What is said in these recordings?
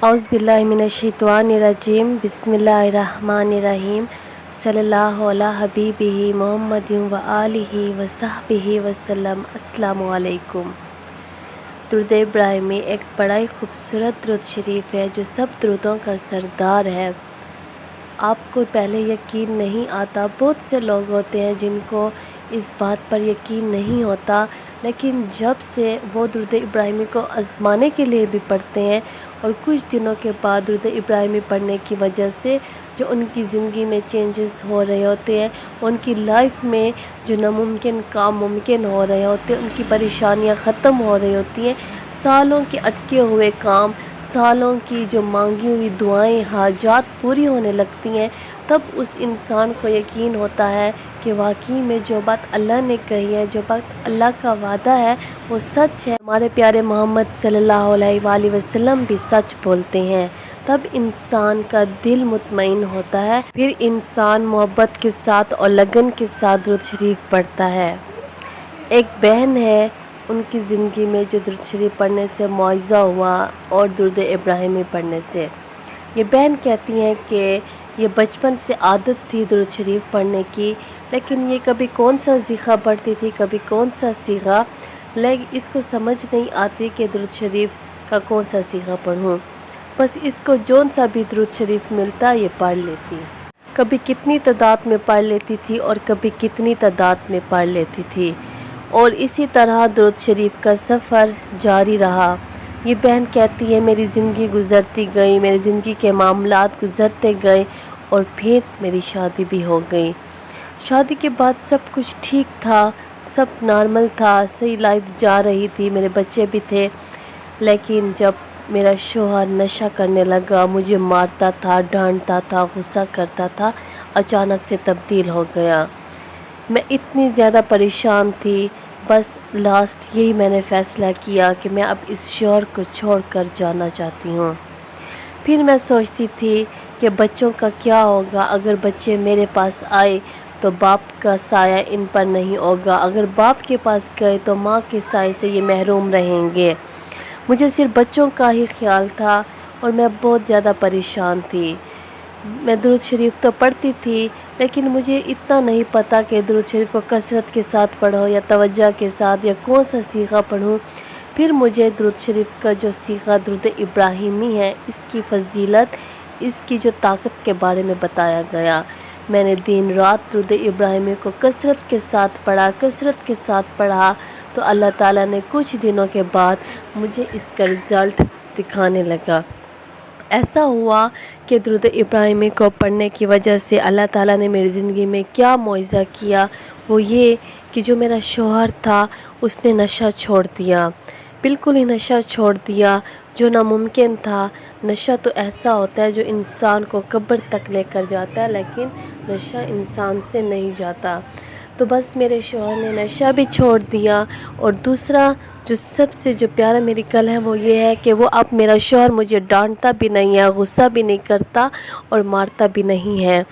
औज़ुबिल्लाहिमिनश्शैतानिर्रजीम बिस्मिल्लाहिर्रहमानिर्रहीम सल्लल्लाहु अला हबीबिही मुहम्मदिन व आलिही व सहबिही वसल्लम। अस्सलामु अलैकुम। दुरूद इब्राहिमी एक बड़ा ही खूबसूरत दुरूद शरीफ है जो सब दुरूदों का सरदार है। आपको पहले यकीन नहीं आता, बहुत से लोग होते हैं जिनको इस बात पर यकीन नहीं होता, लेकिन जब से वो दुरूद इब्राहिमी को आज़माने के लिए भी पढ़ते हैं और कुछ दिनों के बाद दुरूद इब्राहिमी पढ़ने की वजह से जो उनकी ज़िंदगी में चेंजेस हो रहे होते हैं, उनकी लाइफ में जो नामुमकिन काम मुमकिन हो रहे होते हैं, उनकी परेशानियां ख़त्म हो रही होती हैं, सालों के अटके हुए काम, सालों की जो मांगी हुई दुआएं, हाजात पूरी होने लगती हैं, तब उस इंसान को यकीन होता है कि वाकई में जो बात अल्लाह ने कही है, जो बात अल्लाह का वादा है वो सच है। हमारे प्यारे मोहम्मद सल्लल्लाहु अलैहि वसल्लम भी सच बोलते हैं। तब इंसान का दिल मुतमईन होता है, फिर इंसान मोहब्बत के साथ और लगन के साथ दुरूद शरीफ पढ़ता है। एक बहन है, उनकी ज़िंदगी में जो दुरूद शरीफ पढ़ने से मुआज़ा हुआ और दुरूद इब्राहिमी पढ़ने से। ये बहन कहती हैं कि ये बचपन से आदत थी दुरूद शरीफ पढ़ने की, लेकिन ये कभी कौन सा सीगा पढ़ती थी, कभी कौन सा सीगा, लेकिन इसको समझ नहीं आती कि दुरूद शरीफ का कौन सा सीगा पढ़ूँ। बस इसको जौन सा भी दुरूद शरीफ मिलता ये पढ़ लेती। कभी कितनी तादाद में पढ़ लेती थी और कभी कितनी तादाद में पढ़ लेती थी, और इसी तरह दुरूद शरीफ का सफ़र जारी रहा। ये बहन कहती है मेरी ज़िंदगी गुज़रती गई, मेरी ज़िंदगी के मामलात गुज़रते गए और फिर मेरी शादी भी हो गई। शादी के बाद सब कुछ ठीक था, सब नॉर्मल था, सही लाइफ जा रही थी, मेरे बच्चे भी थे, लेकिन जब मेरा शौहर नशा करने लगा, मुझे मारता था, डांटता था, गुस्सा करता था, अचानक से तब्दील हो गया। मैं इतनी ज़्यादा परेशान थी, बस लास्ट यही मैंने फ़ैसला किया कि मैं अब इस शौहर को छोड़कर जाना चाहती हूँ। फिर मैं सोचती थी कि बच्चों का क्या होगा, अगर बच्चे मेरे पास आए तो बाप का साया इन पर नहीं होगा, अगर बाप के पास गए तो माँ के साए से ये महरूम रहेंगे। मुझे सिर्फ बच्चों का ही ख्याल था और मैं बहुत ज़्यादा परेशान थी। मैं दुरूद शरीफ तो पढ़ती थी, लेकिन मुझे इतना नहीं पता कि दुरूद शरीफ को कसरत के साथ पढ़ो या तवज्जो के साथ या कौन सा सीगा पढ़ूँ। फिर मुझे दुरूद शरीफ का जो सीगा दुरूद इब्राहिमी है, इसकी फ़जीलत, इसकी जो ताकत के बारे में बताया गया। मैंने दिन रात दुरूद इब्राहिमी को कसरत के साथ पढ़ा तो अल्लाह ताला ने कुछ दिनों के बाद मुझे इसका रिज़ल्ट दिखाने लगा। ऐसा हुआ कि दुरूद इब्राहिमी को पढ़ने की वजह से अल्लाह ताला ने मेरी ज़िंदगी में क्या मुआज़ा किया, वो ये कि जो मेरा शौहर था उसने नशा छोड़ दिया, बिल्कुल ही नशा छोड़ दिया, जो नामुमकिन था। नशा तो ऐसा होता है जो इंसान को कब्र तक लेकर जाता है, लेकिन नशा इंसान से नहीं जाता। तो बस मेरे शौहर ने नशा भी छोड़ दिया, और दूसरा जो सबसे जो प्यारा मेरिकल है वो ये है कि वो अब मेरा शौहर मुझे डांटता भी नहीं है, गुस्सा भी नहीं करता और मारता भी नहीं है।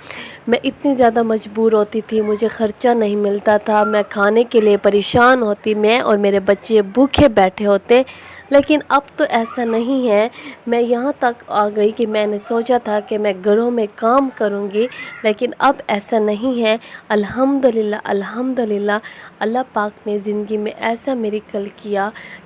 मैं इतनी ज़्यादा मजबूर होती थी, मुझे ख़र्चा नहीं मिलता था, मैं खाने के लिए परेशान होती, मैं और मेरे बच्चे भूखे बैठे होते, लेकिन अब तो ऐसा नहीं है। मैं यहाँ तक आ गई कि मैंने सोचा था कि मैं घरों में काम करूँगी, लेकिन अब ऐसा नहीं है। अल्हम्दुलिल्लाह अल्हम्दुलिल्लाह, अल्लाह पाक ने ज़िंदगी में ऐसा मिरेकल किया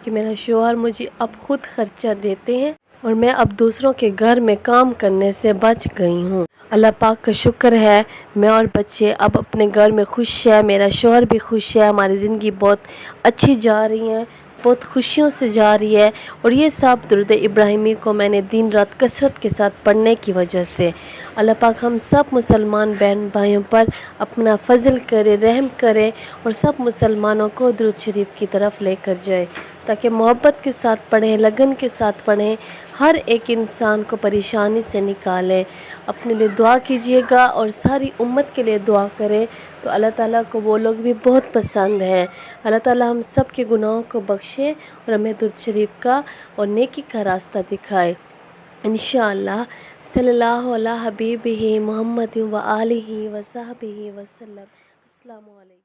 कि मेरा शौहर मुझे अब ख़ुद ख़र्चा देते हैं और मैं अब दूसरों के घर में काम करने से बच गई हूँ। अल्लाह पाक का शुक्र है, मैं और बच्चे अब अपने घर में खुश है, मेरा शौहर भी खुश है, हमारी ज़िंदगी बहुत अच्छी जा रही है, बहुत खुशियों से जा रही है। और ये सब दुरूद इब्राहिमी को मैंने दिन रात कसरत के साथ पढ़ने की वजह से। अल्लाह पाक हम सब मुसलमान बहन भाइयों पर अपना फ़ज़ल करे, रहम करे और सब मुसलमानों को दुरूद शरीफ की तरफ लेकर जाए, ताकि मोहब्बत के साथ पढ़ें, लगन के साथ पढ़ें, हर एक इंसान को परेशानी से निकालें। अपने लिए दुआ कीजिएगा और सारी उम्मत के लिए दुआ करें, तो अल्लाह ताला को वो लोग भी बहुत पसंद हैं। अल्लाह ताला हम सब के गुनाहों को बख्शे और हमें दुरूद शरीफ का और नेकी का रास्ता दिखाए इंशाअल्लाह। सल्लल्लाहु अला हबीबिही मुहम्मदिन व आलिही व सहबिही वसल्लम। अस्सलामु अलैकुम।